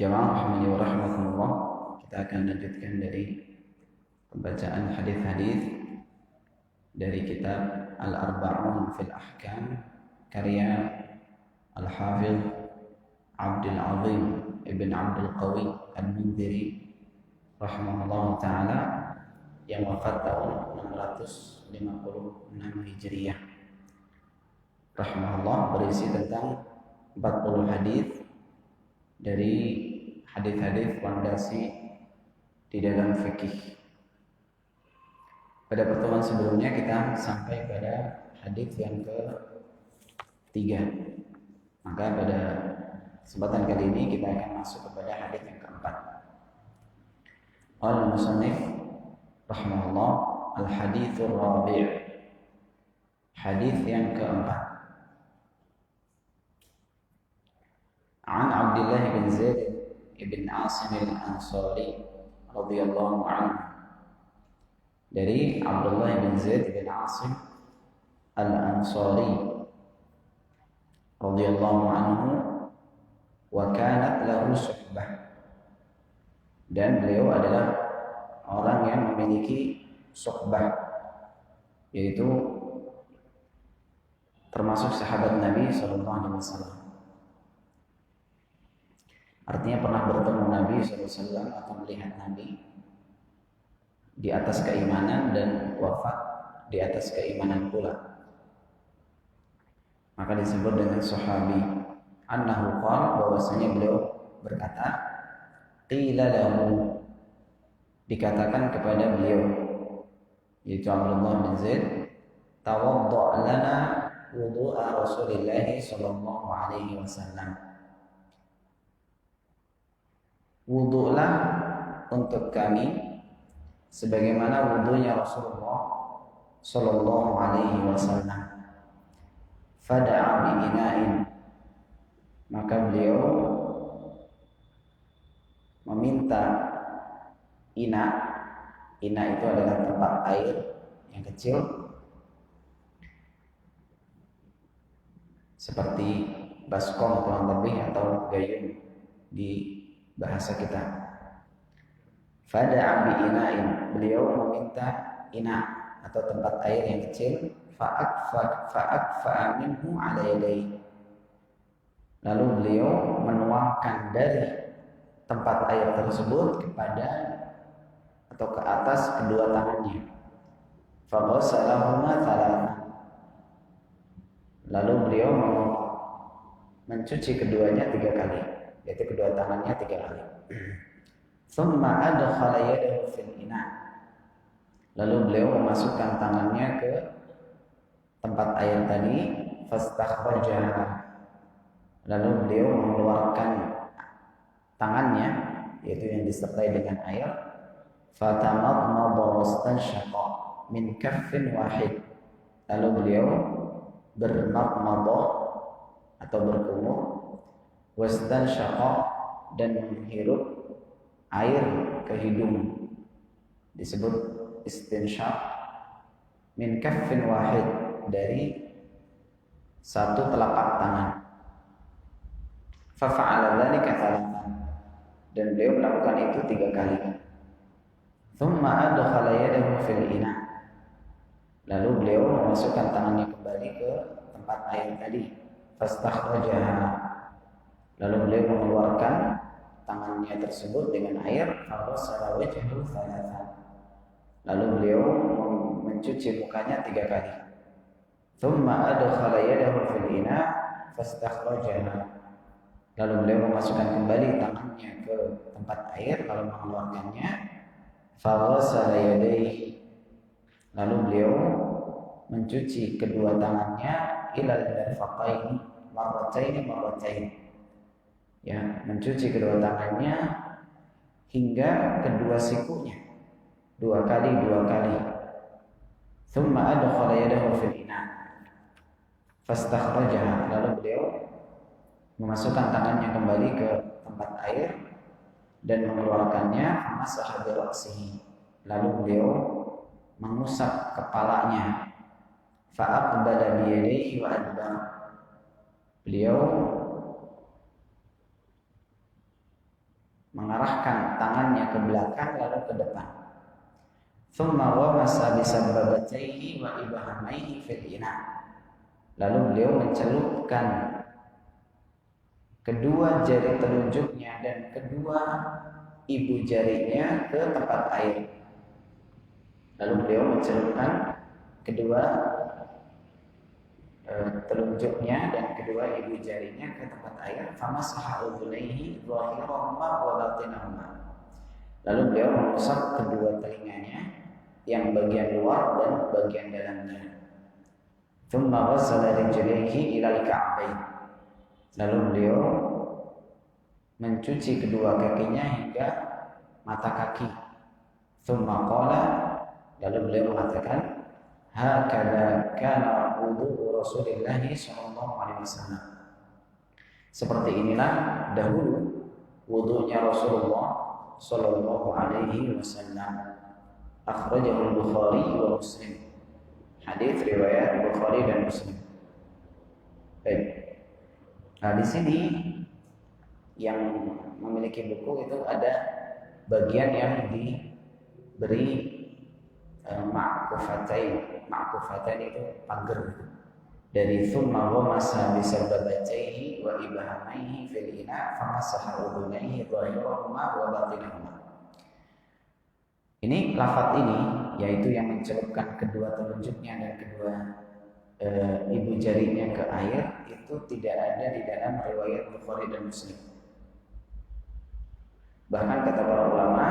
Jamaah rahimani wa rahimakumullah, kita akan lanjutkan dari pembacaan hadis-hadis dari kitab Al-Arba'un fil Ahkam karya Al-Hafidh Abdul Azim Ibn Abdul Qawi Al-Mundhiri rahimahullah ta'ala yang wafat tahun 656 Hijriah. Rahimahullah, berisi tentang 40 hadis dari hadis-hadis fondasi di dalam fikih. Pada pertemuan sebelumnya kita sampai pada hadis yang ke-3. Maka pada kesempatan kali ini kita akan masuk kepada hadis yang keempat. Al-Musannif rahimahullah, al-hadithur rabi', hadis yang keempat. An Abdullah bin Zaid ibn Asim al-Ansari radhiyallahu anhu, dari Abdullah bin Zaid bin Asim al-Ansari radhiyallahu anhu, wa kanat lahu suhbah, dan beliau adalah orang yang memiliki suhbah, yaitu termasuk sahabat Nabi sallallahu alaihi wasallam. Artinya pernah bertemu Nabi SAW atau melihat Nabi di atas keimanan dan wafat di atas keimanan pula. Maka disebut dengan sahabi. Annahu qala, bahwasanya beliau berkata, qila lahu, dikatakan kepada beliau, yaitu Abdullah bin Zaid, tawadda' lana wudu'a Rasulillah sallallahu alaihi wasallam. Wudu'lah untuk kami sebagaimana wudu'nya Rasulullah sallallahu alaihi wasallam. Fada'a bi'ina'in, maka beliau meminta ina. Ina itu adalah tempat air yang kecil, seperti baskom kurang lebih atau gayung di bahasa kita. Fada'a bi'ina'in, beliau meminta ina atau tempat air yang kecil. Fa'akfa'a minhu ala yadayhi, lalu beliau menuangkan dari tempat air tersebut kepada atau ke atas kedua tangannya. Faghasalahuma thalathan, lalu beliau mencuci keduanya 3 kali, yaitu kedua tangannya 3 kali. Thumma adkhala yadahu fil ina, lalu beliau memasukkan tangannya ke tempat air tadi. Fastakhrajaha, lalu beliau mengeluarkan tangannya, yaitu yang disertai dengan air. Fatamadmada wastanshaqa min kaffin wahid, lalu beliau bermadmada atau berkumur, wastanshaqa, dan menghirup air ke hidung, disebut istinshaq. Min kaffin wahid, dari satu telapak tangan. Fafa'ala dzalika thalathan, dan beliau melakukan itu 3 kali. Thumma adkhala yadahu fil ina, lalu beliau memasukkan tangannya kembali ke tempat air tadi. Fastakhrajaha, lalu beliau mengeluarkan tangannya tersebut dengan air. Faghasala wajhahu thalathan, lalu beliau mencuci mukanya 3 kali. Thumma adkhala yadahu fil ina fastakhrajaha, lalu beliau memasukkan kembali tangannya ke tempat air, lalu mengeluarkannya. Faghasala yadayhi, lalu beliau mencuci kedua tangannya ilal mirfaqaini marrataini, ya, mencuci kedua tangannya hingga kedua sikunya 2 kali. Thumma adkhala yadahu fil ina fastakhrajaha, lalu beliau memasukkan tangannya kembali ke tempat air dan mengeluarkannya. Masaha bi ra'sihi, lalu beliau mengusap kepalanya. Fa'aqbala bi yadayhi wa adbar, beliau mengarahkan tangannya ke belakang lalu ke depan. Thumma wamasa bisabbabatayhi wa ibahamaihi fil ina. Lalu beliau mencelupkan kedua jari telunjuknya dan kedua ibu jarinya ke tempat air. Lalu beliau mencelupkan kedua telunjuknya dan kedua ibu jarinya ke tempat air. Famasaha udhunaihi dhahirahuma wa batinahuma. Lalu beliau mengusap kedua telinganya yang bagian luar dan bagian dalamnya. Thumma ghassala rijlaihi ila al-ka'bayn. Lalu beliau mencuci kedua kakinya hingga mata kaki. Thumma qala, lalu beliau mengatakan, hakadha kana wudu Rasulullah sallallahu alaihi wasallam. Seperti inilah dahulu wudunya Rasulullah sallallahu alaihi wasallam. Akhrajahu al-Bukhari wa Muslim. Hadis riwayat Bukhari dan Muslim. Baik. Nah, di sini yang memiliki buku itu ada bagian yang diberi ma'kufatain. Ma'kufatain itu pagar dari thumma wamasa bisabbabatayhi wa ibahamaihi fil ina famasaha udhunaihi dhahirahuma wa batinahuma. Ini lafaz ini yaitu yang mencelupkan kedua telunjuknya dan kedua ibu jarinya ke air itu tidak ada di dalam riwayat Bukhari dan Muslim. Bahkan kata para ulama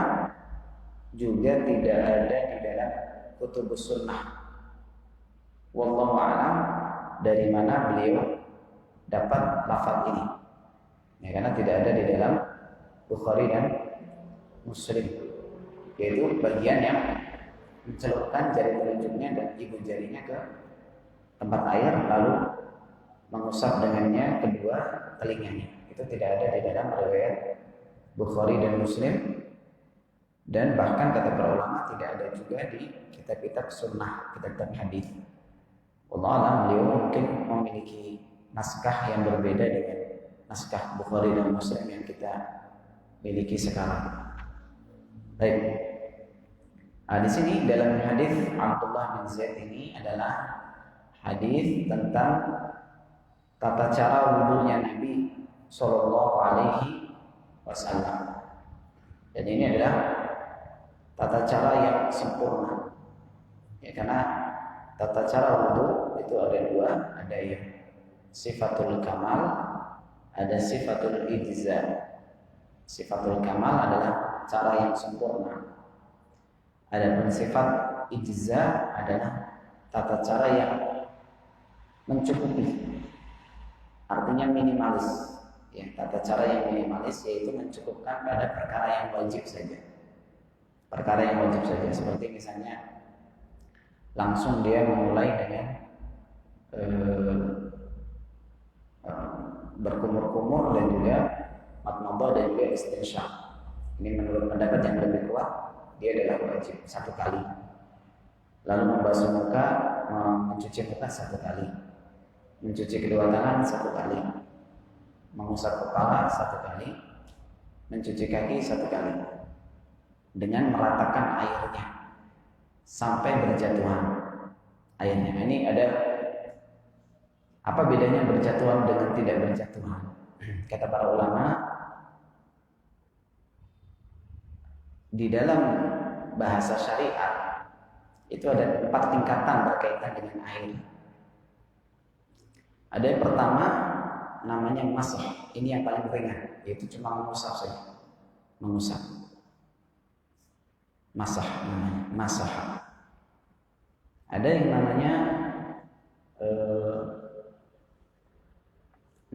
juga tidak ada di dalam kutubus sunnah. Wallahu a'lam dari mana beliau dapat lafaz ini. Ya, karena tidak ada di dalam Bukhari dan Muslim. Yaitu bagian yang mencelupkan jari telunjuknya dan ibu jarinya ke tempat air lalu mengusap dengannya kedua telinganya. Itu tidak ada di dalam riwayat Bukhari dan Muslim, dan bahkan kata para ulama tidak ada juga di kitab-kitab sunnah, kitab-kitab hadis. Allah alam, beliau mungkin memiliki naskah yang berbeda dengan naskah Bukhari dan Muslim yang kita miliki sekarang. Baik. Nah, di sini dalam hadis Abdullah bin Zaid ini adalah hadis tentang tata cara wudunya Nabi Sallallahu Alaihi Wasallam. Dan ini adalah tata cara yang sempurna. Ya, karena tata cara wudu itu ada dua, ada yang sifatul kamal, ada sifatul ijza. Sifatul kamal adalah cara yang sempurna. Adapun sifat ijza adalah tata cara yang mencukupi. Artinya minimalis. Ya, tata cara yang minimalis yaitu mencukupkan pada perkara yang wajib saja. Perkara yang wajib saja, seperti misalnya langsung dia memulai dengan berkumur-kumur dan juga madmadah dan juga istinsyaq. Ini menurut pendapat yang lebih kuat, dia adalah wajib satu kali. Lalu membasuh muka, mencuci muka satu kali, mencuci kedua tangan satu kali, mengusap kepala satu kali, mencuci kaki satu kali, dengan meratakan airnya sampai berjatuhan airnya. Ini ada apa bedanya berjatuhan dengan tidak berjatuhan? Kata para ulama, di dalam bahasa syariat itu ada 4 tingkatan berkaitan dengan air. Ada yang pertama namanya masah. Ini yang paling ringan, yaitu cuma mengusap saja. Mengusap. Masah namanya, masah. Ada yang namanya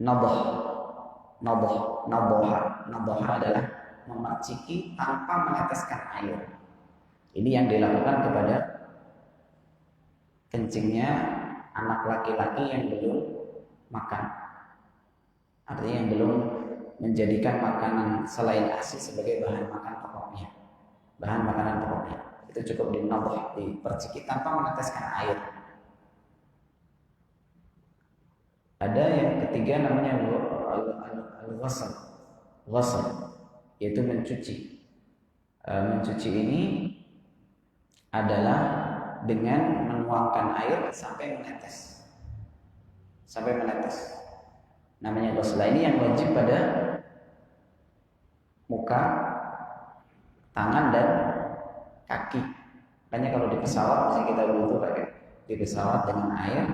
nadah. Nadah adalah memerciki tanpa meneteskan air. Ini yang dilakukan kepada kencingnya anak laki-laki yang belum makan. Artinya yang belum menjadikan makanan selain ASI sebagai bahan makan pokoknya. Bahan makanan pokoknya. Itu cukup dinadah, diperciki tanpa meneteskan air. Ada yang ketiga namanya al-ghasl. Ghasl. yaitu mencuci. Mencuci ini adalah dengan menuangkan air sampai menetes. Sampai menetes. Namanya ghusl. Ini yang wajib pada muka, tangan dan kaki. Makanya kalau di pesawat misalnya kita butuh pakai di pesawat dengan air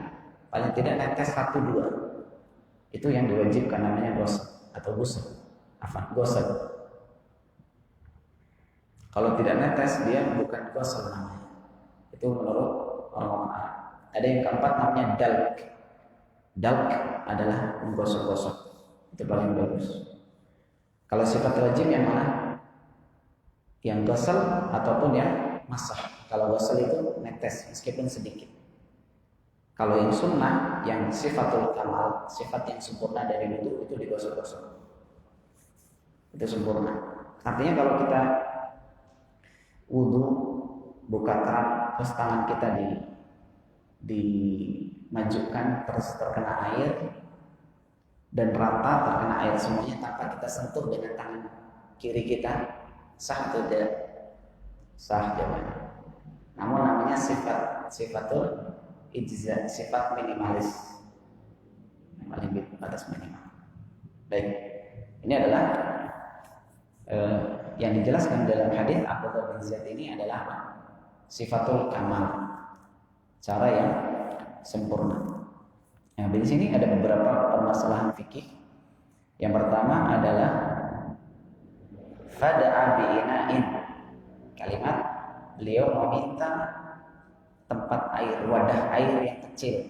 paling tidak netes 1-2. Itu yang diwajibkan, namanya ghusl atau ghusl. Ghusl. Kalau tidak netes dia bukan ghusl namanya. Itu menurut orang-orang Arab. Ada yang keempat namanya dalk. Dalk adalah menggosok-gosok. Itu paling bagus. Kalau sifat wajib yang mana? Yang ghusl ataupun yang masah. Kalau ghusl itu netes meskipun sedikit. Kalau yang sunnah, yang sifatul kamal, sifat yang sempurna dari wudu itu digosok-gosok. Itu sempurna. Artinya kalau kita wudu buka terus tangan kita dimajukan terus terkena air dan rata terkena air semuanya tanpa kita sentuh dengan tangan kiri kita, sah atau tidak? Sah jawabannya. Namun namanya sifatul ijza, sifat minimalis, yang paling batas minimal. Baik, ini adalah yang dijelaskan dalam hadis Abdullah bin Zaid ini adalah apa? Sifatul kamal, cara yang sempurna. Nah, di sini ada beberapa permasalahan fikih. Yang pertama adalah fada'a bi'ina'in. Kalimat beliau meminta tempat air, wadah air yang kecil.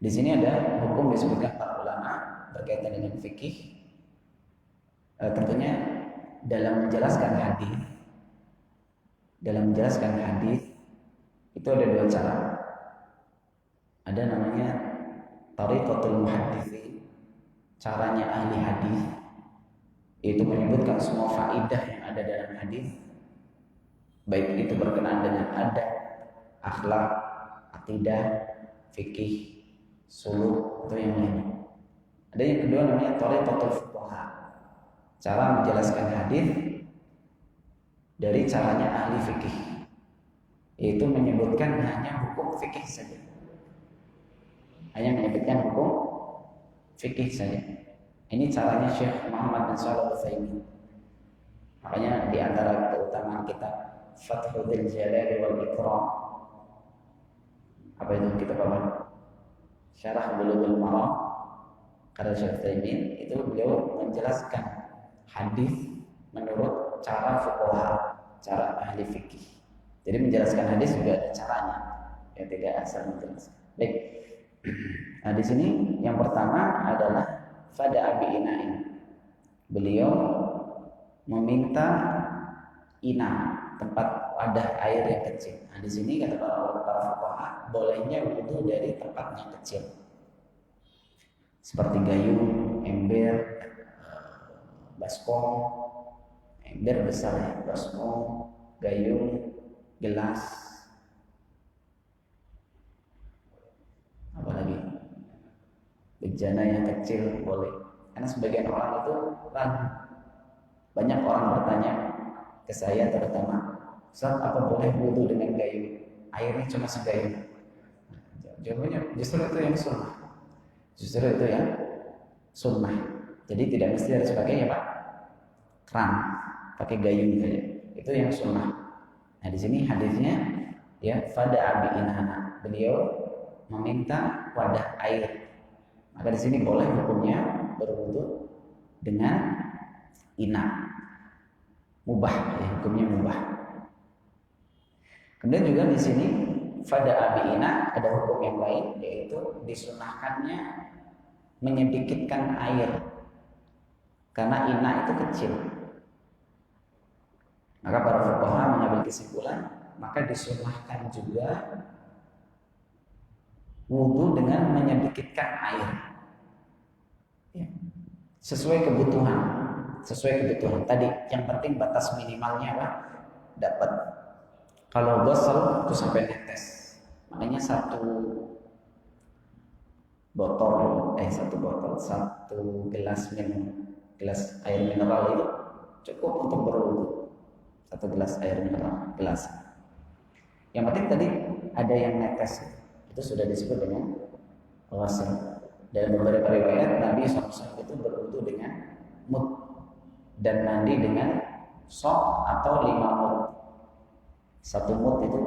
Di sini ada hukum disebutkan para ulama berkaitan dengan fikih. Tentunya dalam menjelaskan hadis itu ada dua cara. Ada namanya tariqatul muhadditsin, caranya ahli hadis, yaitu menyebutkan semua faidah yang ada dalam hadis, baik itu berkenaan dengan adab, akhlak, akidah, fikih, suluk atau yang lainnya. Ada yang kedua namanya tariqatul fuqaha, cara menjelaskan hadis dari caranya ahli fikih, yaitu menyebutkan hanya hukum fikih saja. Hanya menyebutkan hukum fikih saja. Ini caranya Syekh Muhammad bin Shalih Al-Utsaimin. Makanya di antara keutamaan kitab Fathul Jalal wal Ikram, apa itu kitab apa? Syarah Bulughul Maram karya Syekh Utsaimin, itu beliau menjelaskan hadis menurut cara fuqaha, cara ahli fikih. Jadi menjelaskan hadis juga ada caranya, yang tidak asal menjelaskan. Baik. Nah, di sini yang pertama adalah fada'a bi'ina'in. Beliau meminta ina, tempat wadah air yang kecil. Nah, di sini kata para fuqaha, bolehnya wudu dari tempat yang kecil. Seperti gayung, ember, baskom, ember besar ya, baskom, gayung, gelas, apalagi bejana yang kecil boleh. Karena sebagian orang itu ragu. Banyak orang bertanya ke saya terutama, Ustaz, apa boleh wudu dengan gayung? Airnya cuma segayung. Jawabannya justru itu yang sunnah. Justru itu yang sunnah. Jadi tidak mesti harus pakai apa? Keran, pakai gayung saja. Itu yang sunnah. Nah, di sini hadisnya ya fada'a bi'inana. Beliau meminta wadah air. Maka di sini boleh hukumnya berwudu dengan ina. Mubah, ya, hukumnya mubah. Kemudian juga di sini fada'a bi'ina ada hukum yang lain, yaitu disunahkannya menyedikitkan air. Karena ina itu kecil. Maka para fuqaha mengambil kesimpulan, maka disunahkan juga wudu dengan menyedikitkan air. Ya. Sesuai kebutuhan. Tadi yang penting batas minimalnya apa? Dapat. Kalau ghusl itu sampai netes. Makanya satu gelas minum gelas air mineral itu cukup untuk berwudu. 1 gelas air mineral, gelas. Yang penting tadi ada yang netes, itu sudah disebut dengan ghusl. Dalam beberapa riwayat Nabi SAW itu berwudu dengan mud dan mandi dengan sok atau 5 mud. 1 mud itu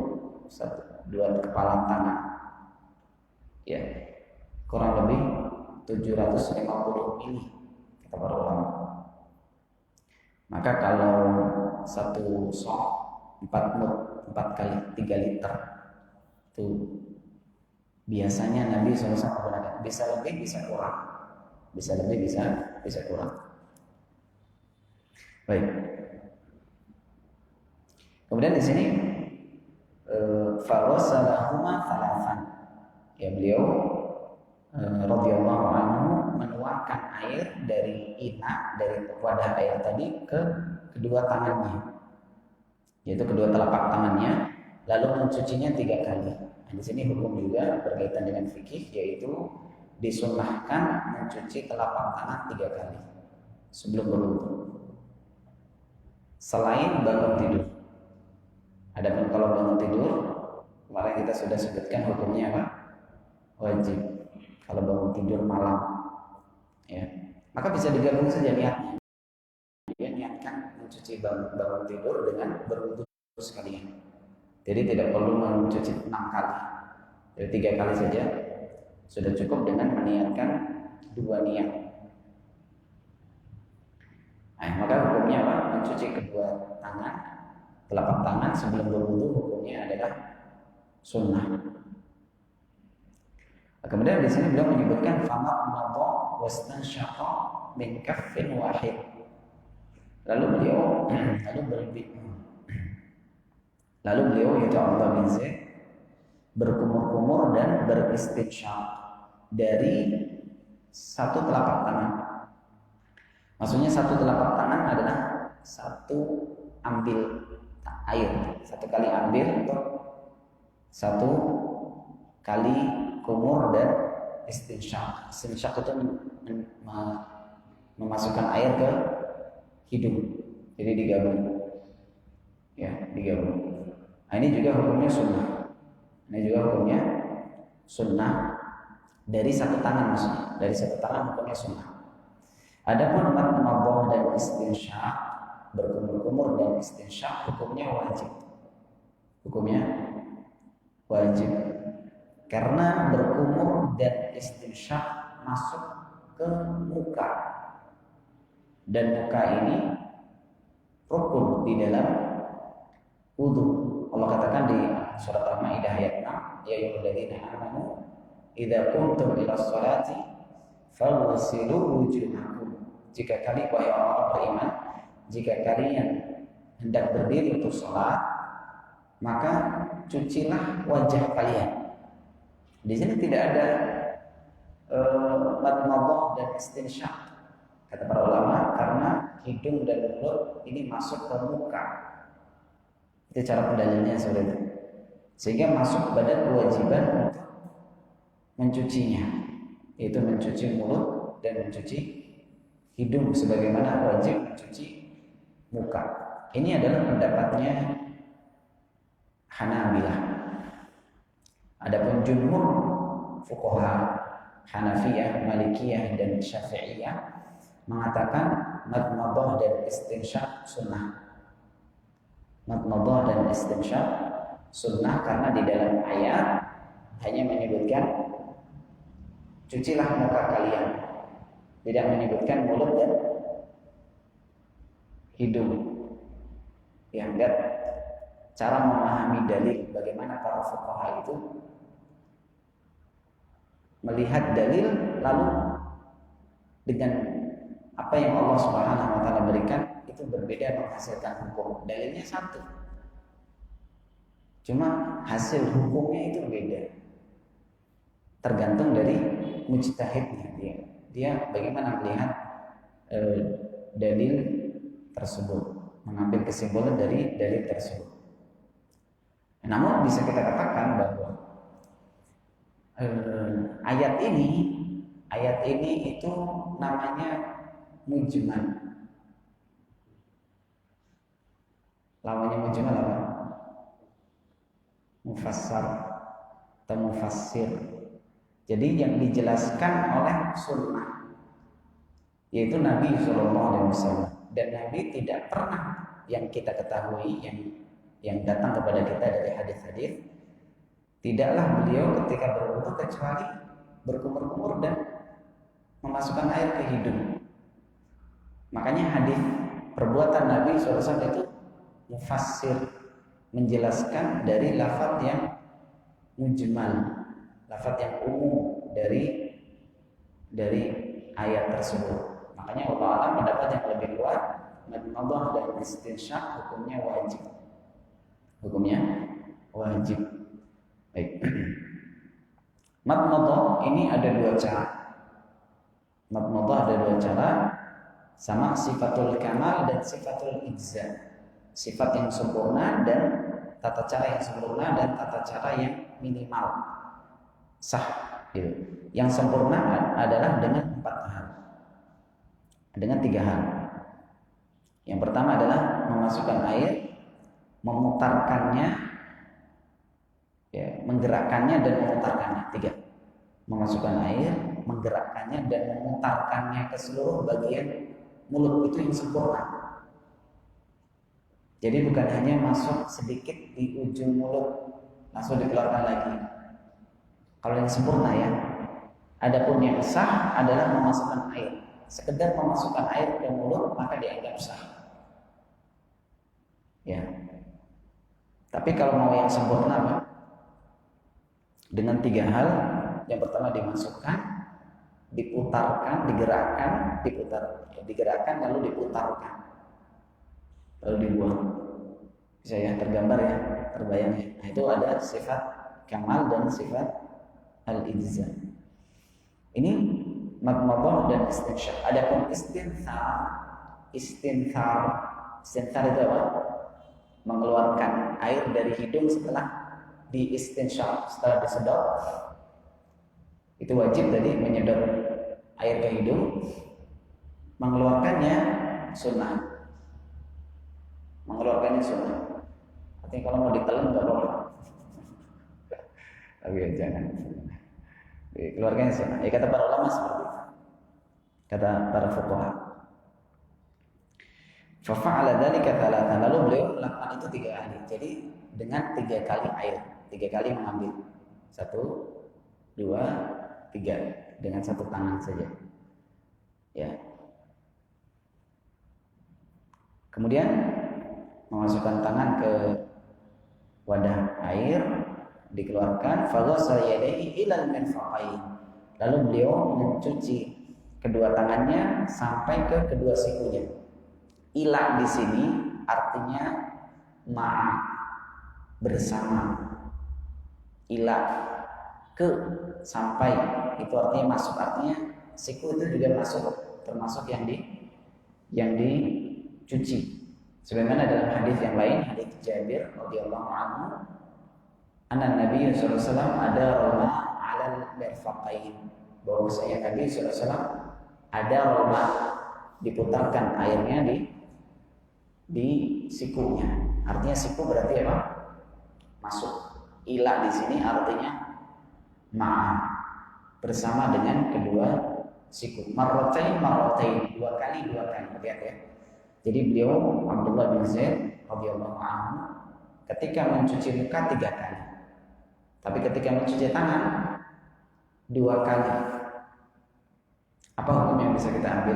2 kepalan tangan. Ya, kurang lebih 750 mili kata para ulama. Maka kalau 1 sok 4 mud 4 kali 3 liter itu biasanya Nabi SAW menggunakan. Bisa lebih bisa kurang, bisa lebih bisa kurang. Baik. Kemudian di sini fawasalahuma thalathan. Ya, beliau radhiyallahu anhu menuangkan air dari dari wadah air tadi ke kedua tangannya, yaitu kedua telapak tangannya, lalu mencucinya 3 kali. Nah, di sini hukum juga berkaitan dengan fikih, yaitu disunnahkan mencuci telapak tangan 3 kali sebelum berwudu, selain bangun tidur. Adapun kalau bangun tidur, kemarin kita sudah sebutkan hukumnya apa? Wajib. Kalau bangun tidur malam, ya, maka bisa digabung saja niatnya. Dia niatkan mencuci bangun tidur dengan berwudu sekalian. Jadi tidak perlu mencuci 6 kali. Jadi 3 kali saja sudah cukup dengan meniatkan 2 niat. Nah, maka hukumnya apa? Mencuci kedua tangan, telapak tangan sebelum berwudu hukumnya adalah sunnah. Kemudian di sini beliau menyebutkan fama madha wastanshaqa min kaffin wahid. Lalu beliau yaitu Allah bin Zaid berkumur-kumur dan beristinsyaq dari 1 telapak tangan. Maksudnya 1 telapak tangan adalah 1 ambil air, 1 kali ambil untuk 1 kali kumur dan istinsyaq. Istinsyaq itu memasukkan air ke hidung, jadi digabung, ya, digabung. Nah, ini juga hukumnya sunnah. Ini juga hukumnya sunnah dari 1 tangan, maksudnya dari 1 tangan hukumnya sunnah. Adapun madmadah dan istinsyaq, berkumur-kumur dan istinsyaq hukumnya wajib. Hukumnya wajib. Karena berkumur dan istinsyaq masuk ke muka, dan muka ini rukun di dalam wudu. Allah katakan di surat Al-Maidah ayat 6, ya ayyuhalladzina amanu idza qumtum ila sholati faghsilu wujuhakum. Jika kalian, wahai orang beriman, jika kalian hendak berdiri untuk sholat, maka cucilah wajah kalian. Di sini tidak ada madmadah dan istinsyaq, kata para ulama, karena hidung dan mulut ini masuk ke muka. Itu cara pendalilannya seperti itu. Sehingga masuk kepada kewajiban untuk mencucinya, yaitu mencuci mulut dan mencuci hidung sebagaimana wajib mencuci muka. Ini adalah pendapatnya Hanabilah. Adapun jumhur fuqaha Hanafiyah, Malikiyah dan Syafi'iyah mengatakan madmadah dan istinsyaq sunnah. Madmadah dan istinsyaq sunnah karena di dalam ayat hanya menyebutkan cucilah muka kalian, tidak menyebutkan mulut dan hidung. Ya, enggak. Cara memahami dalil, bagaimana para fuqaha itu melihat dalil lalu dengan apa yang Allah Subhanahu wa taala berikan itu berbeda menghasilkan hukum. Dalilnya satu, cuma hasil hukumnya itu beda. Tergantung dari mujtahidnya, dia bagaimana melihat dalil tersebut, mengambil kesimpulan dari dalil tersebut. Namun bisa kita katakan bahwa ayat ini itu namanya mujmal. Lawannya mujmal apa? Mufassar atau mufassir. Jadi yang dijelaskan oleh sunnah, yaitu Nabi SAW. Dan Nabi tidak pernah yang kita ketahui, yang datang kepada kita dari hadis-hadis, tidaklah beliau ketika berwudu kecuali berkumur-kumur dan memasukkan air ke hidung. Makanya hadis perbuatan Nabi SAW itu mufassir, menjelaskan dari lafaz yang mujmal, lafaz yang umum dari ayat tersebut. Makanya Allah alam pendapat yang lebih kuat, madmadah dan istinsyaq hukumnya wajib. Hukumnya wajib. Baik. Madmadah ini ada dua cara. Madmadah ada dua cara, sama sifatul kamal dan sifatul ijza. Sifat yang sempurna dan tata cara yang sempurna dan tata cara yang minimal sah gitu. Yang sempurna adalah dengan 4 hal, dengan 3 hal. Yang pertama adalah memasukkan air, memutarkannya, ya, menggerakkannya dan memutarkannya. 3. Memasukkan air, menggerakkannya dan memutarkannya ke seluruh bagian mulut, itu yang sempurna. Jadi bukan hanya masuk sedikit di ujung mulut langsung dikeluarkan lagi. Kalau yang sempurna ya. Adapun yang sah adalah memasukkan air. Sekedar memasukkan air ke mulut maka dianggap sah. Ya. Tapi kalau mau yang sempurna Pak, dengan 3 hal. Yang pertama dimasukkan, diputarkan, digerakkan lalu diputarkan. Lalu dibuang. Bisa ya, tergambar ya, terbayang ya. Nah, itu ada sifat kamal dan sifat al-ijza. Ini madmadah dan istinsyaq. Adapun istinthar itu apa? Mengeluarkan air dari hidung setelah di istinsyaq, setelah disedot. Itu wajib tadi, menyedot air ke hidung. Mengeluarkannya sunnah. Mengeluarkannya sunnah. Artinya kalau mau ditelan nggak apa-apa. Tapi ya jangan. Keluarganya sunnah. Ya kata para ulama seperti itu. Kata para fuqaha. Fafa'ala dzalika thalathan. Lalu beliau melakukan itu 3 kali. Jadi dengan 3 kali air, 3 kali mengambil. 1, 2, 3 dengan 1 tangan saja. Ya. Kemudian memasukkan tangan ke wadah air, dikeluarkan, faghasala yadayhi ilal mirfaqain. Lalu beliau mencuci kedua tangannya sampai ke kedua sikunya. Ila di sini artinya ma'a, bersama. Ila ke, sampai, itu artinya masuk, artinya siku itu juga masuk, termasuk yang dicuci. Sebagaimana dalam hadis yang lain, hadis Jabir radhiyallahu anhu, anna Nabi sallallahu alaihi wasallam ada roma 'alal mirfaqain, bahwasanya Nabi sallallahu alaihi wasallam ada roma, diputarkan airnya di sikunya. Artinya siku berarti apa? Masuk. Ila di sini artinya ma'a, bersama dengan kedua siku. Marratain 2 kali. Lihat ya. Jadi beliau Abdullah bin Zaid radhiyallahu anhu ketika mencuci muka 3 kali. Tapi ketika mencuci tangan 2 kali. Apa hukum yang bisa kita ambil?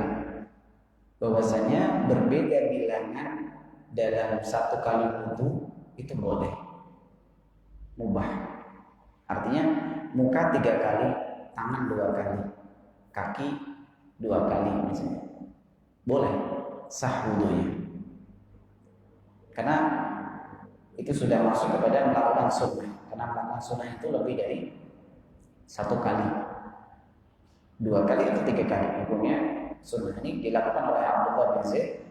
Bahwasanya berbeda bilangan dalam 1 kali wudu itu boleh. Mubah. Artinya muka 3 kali, tangan 2 kali, kaki 2 kali misalnya. Boleh. Sah wudunya, karena itu sudah masuk kepada melakukan sunnah. Karena melakukan sunnah itu lebih dari 1 kali, 2 kali atau 3 kali. Hukumnya sunnah ini dilakukan oleh Abdullah bin Zaid.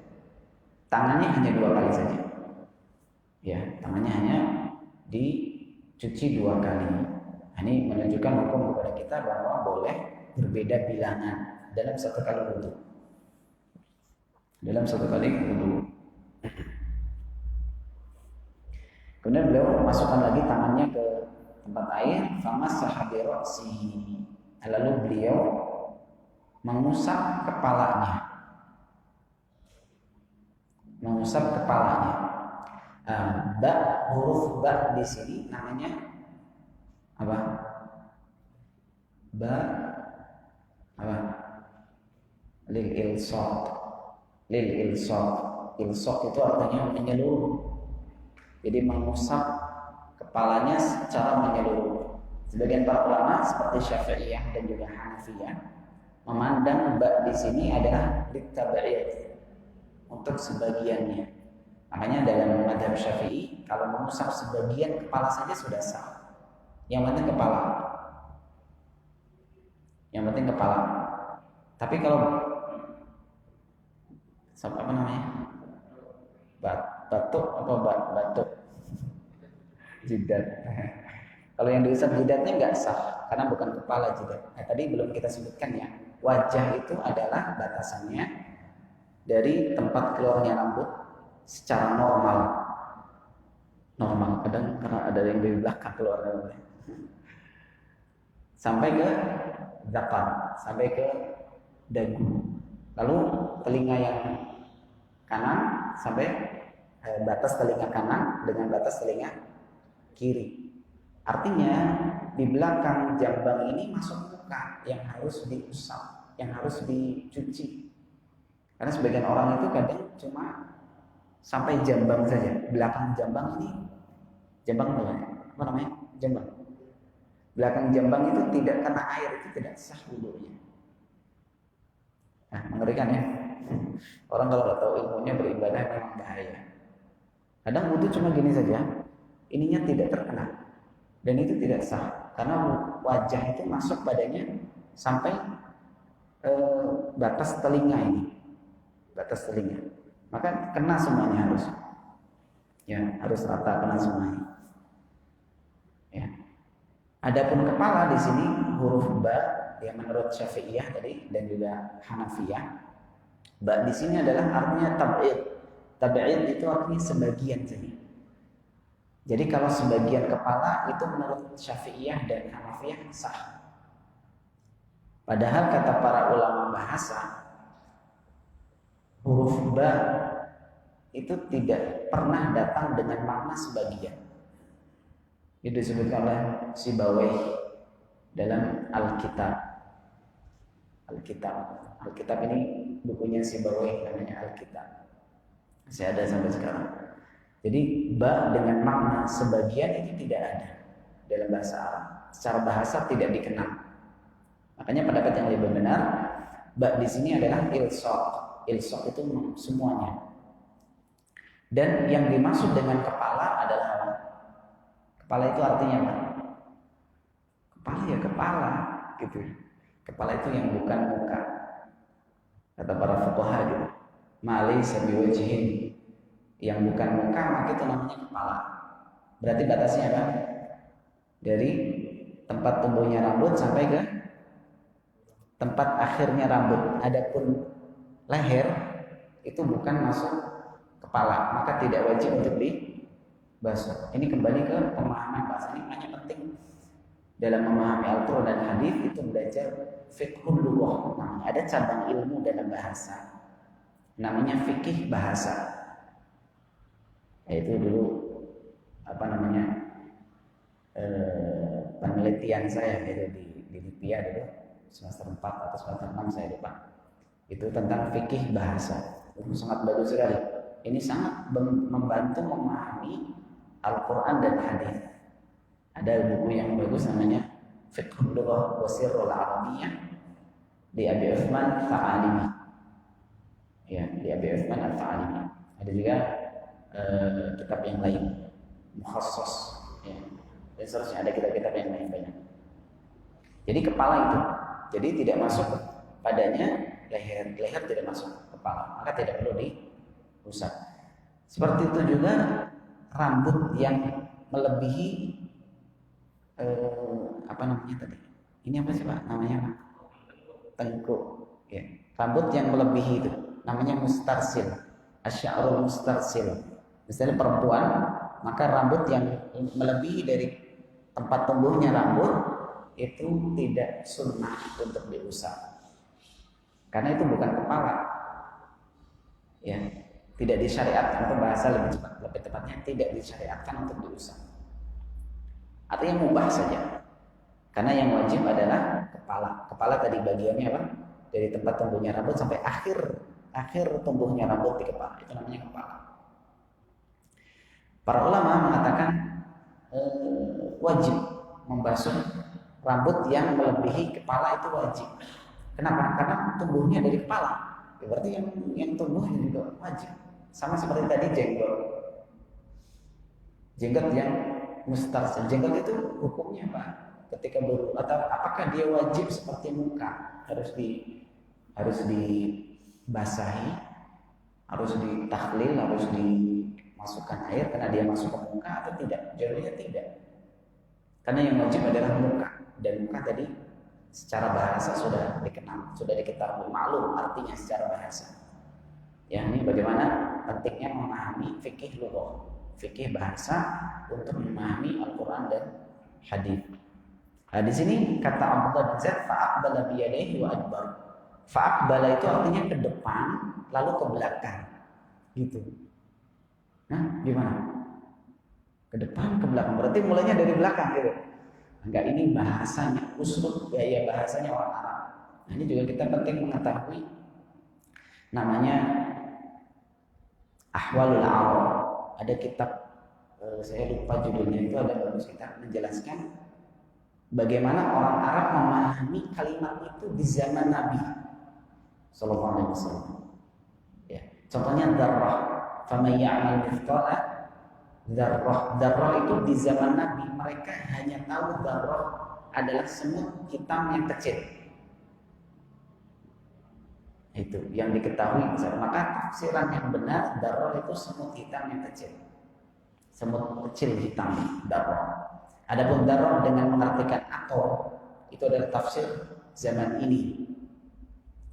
Tangannya hanya 2 kali saja. Ya, tangannya hanya dicuci 2 kali. Ini menunjukkan hukum kepada kita bahwa boleh berbeda bilangan dalam 1 kali wudu. dalam satu kali wudu. Kemudian beliau masukkan lagi tangannya ke tempat air, famassaha bi ra'sihi. Lalu beliau mengusap kepalanya. Mengusap kepalanya. Huruf ba di sini namanya apa? Ba apa? Lil ilsaq. Lil ilsaq. Ilsaq itu artinya menyeluruh. Jadi mengusap kepalanya secara menyeluruh. Sebagian para ulama seperti Syafi'iyah dan juga Hanafiyah memandang ba di sini adalah litab'id, untuk sebagiannya. Makanya dalam mazhab Syafi'i kalau mengusap sebagian kepala saja sudah sah. Yang penting kepala. Yang penting kepala. Tapi kalau apa namanya? Batuk apa batuk? Jidat. Kalau yang diusap jidatnya nggak sah karena bukan kepala jidat. Nah, tadi belum kita sebutkan ya. Wajah itu adalah batasannya dari tempat keluarnya rambut secara normal. Normal, kadang karena ada yang dari belakang keluar rambutnya. Sampai ke zakar, sampai ke dagu. Lalu telinga yang kanan sampai batas telinga kanan dengan batas telinga kiri. Artinya di belakang jambang ini masuk muka yang harus diusap, yang harus dicuci. Karena sebagian orang itu kadang cuma sampai jambang saja. Belakang jambang ini, jambang apa namanya? Jambang. Belakang jambang itu tidak kena air, itu tidak sah wudunya. Nah, mengerikan ya. Orang kalau nggak tahu ilmunya beribadah memang bahaya. Kadang wudu cuma gini saja, ininya tidak terkena, dan itu tidak sah karena wajah itu masuk badannya sampai batas telinga ini, batas telinga. Maka kena semuanya harus, ya harus rata kena semuanya. Ya. Adapun kepala di sini huruf ba yang menurut Syafi'iyah tadi dan juga Hanafiyah, ba di sini adalah artinya tab'id. Tab'id itu artinya sebagian saja. Jadi kalau sebagian kepala itu menurut Syafi'iyah dan Hanafiyah sah. Padahal kata para ulama bahasa, huruf ba itu tidak pernah datang dengan makna sebagian. Itu disebutkan oleh Sibawayh dalam Alkitab. Alkitab ini bukunya Sibawayh namanya Alkitab. Masih ada sampai sekarang. Jadi ba dengan makna sebagian itu tidak ada dalam bahasa Arab. Secara bahasa tidak dikenal. Makanya pendapat yang lebih benar, ba di sini adalah ilsaq. Ilsaq itu semuanya. Dan yang dimaksud dengan kepala adalah apa? Kepala itu artinya apa? Kepala ya kepala, gitu. Kepala itu yang bukan muka. Kata para fuqaha gitu. Mali sabiwajhin, yang bukan muka maka itu namanya kepala. Berarti batasnya apa? Dari tempat tumbuhnya rambut sampai ke tempat akhirnya rambut. Adapun leher itu bukan masuk kepala, maka tidak wajib untuk dibasuh. Ini kembali ke pemahaman bahasa. Ini hanya penting dalam memahami Al-Quran dan Hadis itu belajar fiqhul lughah. Nah, ada cabang ilmu dalam bahasa namanya fikih bahasa. Yaitu dulu apa namanya penelitian saya itu di Lipia dulu semester 4 atau semester 6 saya lupa. Itu tentang fikih bahasa. Itu sangat bagus sekali. Ini sangat membantu memahami Al-Quran dan Hadis. Ada buku yang bagus namanya Fiqhul Lughah wa Sirrul Arabiyyah di Abi Uthman Ta'alimi. Ya, di Abi Uthman At-Ta'alimi. Ada juga kitab yang lain, Mukhassas. Ya. Dan seterusnya ada kitab-kitab yang lain banyak. Jadi kepala itu, jadi tidak masuk padanya leher, leher tidak masuk kepala, maka tidak perlu diusap. Seperti itu juga rambut yang melebihi apa namanya tadi? Ini apa sih Pak? Namanya apa? Tengkuk. Ya. Rambut yang melebihi itu namanya mustarsil, asy'arul mustarsil. Misalnya perempuan, maka rambut yang melebihi dari tempat tumbuhnya rambut itu tidak sunnah untuk diusap, karena itu bukan kepala, ya, tidak disyariatkan. Itu bahasa lebih tepatnya tidak disyariatkan untuk diusap. Artinya mubah saja, karena yang wajib adalah kepala. Kepala tadi bagiannya apa? Dari tempat tumbuhnya rambut sampai akhir tumbuhnya rambut di kepala, itu namanya kepala. Para ulama mengatakan wajib membasuh rambut yang melebihi kepala, itu wajib. Kenapa? Karena tumbuhnya dari kepala. Ya, berarti yang tumbuhnya juga wajib. Sama seperti tadi jenggot yang mustarsil. Jenggot itu hukumnya apa? Ketika atau apakah dia wajib seperti muka, harus dibasahi, harus ditahlil, harus dimasukkan air karena dia masuk ke muka, atau tidak? Jawabannya tidak. Karena yang wajib adalah muka, dan muka tadi secara bahasa sudah dikenal, sudah diketahui, maklum artinya secara bahasa. Ya, ini bagaimana pentingnya memahami fikih lughah, fikih bahasa untuk memahami Al-Qur'an dan hadis. Nah, di sini kata Abdullah bin Zaid, fa'aqbala biyadayhi wa adbar. Fa'aqbala itu artinya ke depan lalu ke belakang, gitu. Nah, gimana? Ke depan ke belakang, berarti mulainya dari belakang, gitu. Enggak, ini bahasanya, uslub gaya bahasanya orang Arab. Nah, ini juga kita penting mengetahui, namanya Ahwalul Arab. Ada kitab, saya lupa judulnya, itu ada bagus, kita menjelaskan bagaimana orang Arab memahami kalimat itu di zaman Nabi Sallallahu Alaihi Wasallam. Ya, contohnya darrah, faman ya'mal mithqala darrah. Darrah itu di zaman Nabi mereka hanya tahu darrah adalah semut hitam yang kecil. Itu yang diketahui. Maka tafsiran yang benar, darrah itu semut hitam yang kecil, semut kecil hitam, darrah. Adapun darrah dengan mengartikan atom, itu adalah tafsir zaman ini,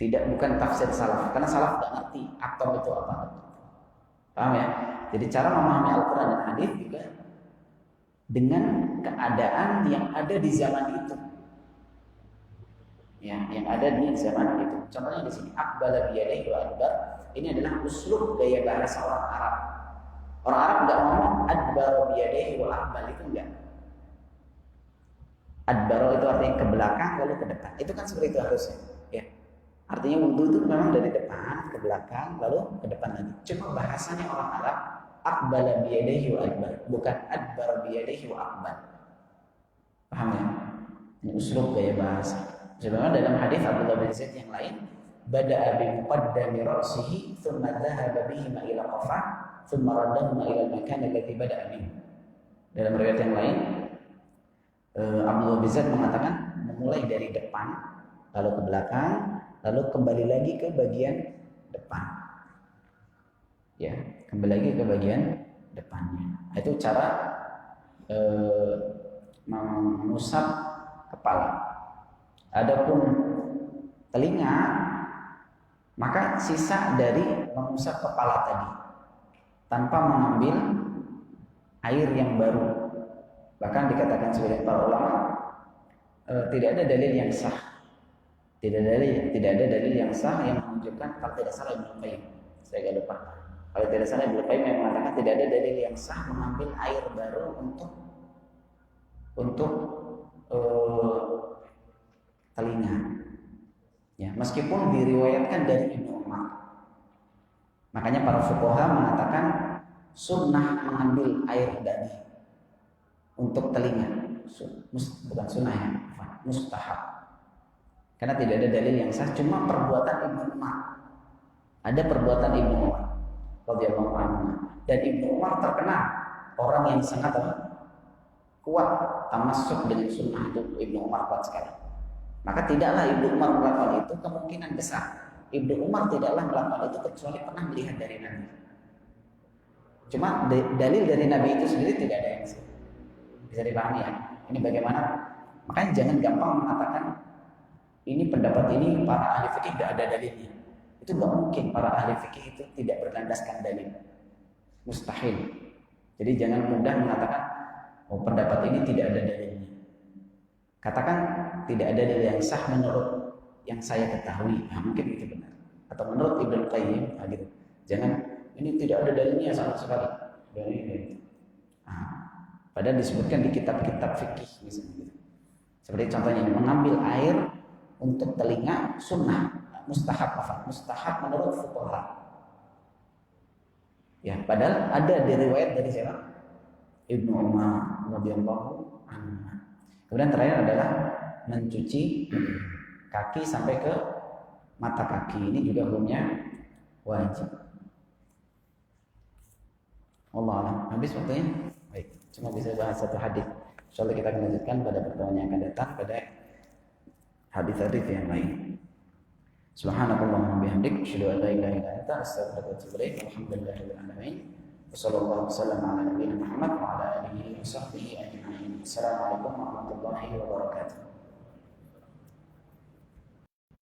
bukan tafsir salaf, karena salaf tidak ngerti atom itu apa. Paham ya? Jadi cara memahami Al-Quran dan hadis juga dengan keadaan yang ada di zaman itu, ya, yang ada di zaman itu. Contohnya di sini, aqbala biyadayhi wa adbar. Ini adalah uslub gaya bahasa orang Arab. Orang Arab nggak ngomong adbar biyadayhi wa aqbal, itu enggak. Adbaro itu artinya ke belakang lalu ke depan. Itu kan seperti itu harusnya, ya. Artinya wudhu itu memang dari depan ke belakang lalu ke depan lagi. Cuma bahasanya orang Arab, aqbala biyadayhi wa adbar, bukan adbar biyadayhi wa aqbal. Paham ya? Ini uslub gaya bahasa. Sebenarnya dalam hadis Abdullah bin Zaid yang lain, bada'a bi muqaddami ra'sihi thumma dhahaba bihima ila qafah thumma raddahuma ila al-makan alladhi bada'a minhu. Dalam riwayat yang lain, Abdullah bin Zaid mengatakan memulai dari depan lalu ke belakang lalu kembali lagi ke bagian depan, ya, kembali lagi ke bagian depannya. Itu cara mengusap kepala. Adapun telinga, maka sisa dari mengusap kepala tadi tanpa mengambil air yang baru. Bahkan dikatakan sebagai para ulama, tidak ada dalil yang sah, tidak ada dalil yang sah yang menunjukkan, kalau tidak salah Ibnu Qayyim, saya agak lupa, kalau tidak salah Ibnu Qayyim yang mengatakan tidak ada dalil yang sah mengambil air baru untuk telinga, ya, meskipun diriwayatkan dari Ibnu Umar. Makanya para fuqaha mengatakan sunnah mengambil air dari untuk telinga, bukan sunnah ya, mustahab. Karena tidak ada dalil yang sah, cuma perbuatan Ibnu Umar. Ada perbuatan Ibnu Umar radhiyallahu anhu. Dan Ibnu Umar terkenal orang yang sangat kuat tamasuk dengan sunnah. Itu Ibnu Umar kuat sekali. Maka tidaklah Ibnu Umar melakukan itu, kemungkinan besar Ibnu Umar tidaklah melakukan itu kecuali pernah melihat dari Nabi. Cuma dalil dari Nabi itu sendiri tidak ada yang sah. Bisa dipahami ya? Ini bagaimana? Makanya jangan gampang mengatakan ini pendapat ini para ahli fikih tidak ada dalilnya. Itu nggak mungkin, para ahli fikih itu tidak berlandaskan dalil. Mustahil. Jadi jangan mudah mengatakan, oh pendapat ini tidak ada dalilnya. Katakan tidak ada dalil yang sah menurut yang saya ketahui. Nah, mungkin itu benar. Atau menurut Ibnu Qayyim, gitu. Jangan, ini tidak ada dalilnya sama sekali. Dalilnya. Nah, padahal disebutkan di kitab-kitab fikih misalnya gitu. Seperti contohnya mengambil air untuk telinga sunnah, mustahab mustahab menurut fuqaha. Ya, padahal ada di riwayat dari siapa? Ibnu Umar radhiyallahu anhu. Kemudian terakhir adalah mencuci kaki sampai ke mata kaki. Ini juga hukumnya wajib. Allah alam. Habis waktunya? Baik, cuma bisa bahas satu hadis. Insyaallah kita akan lanjutkan pada pertemuan yang akan datang pada hadis-hadis yang lain. Subhanakallahumma bihamdik asyhadu an la ilaha illa anta astaghfiruka wa atubu ilaik. Alhamdulillahirabbil alamin. Wassallallahu wasallam ala nabiyyina Muhammad wa ala alihi wa sahbihi ajma'in. Assalamualaikum warahmatullahi wabarakatuh.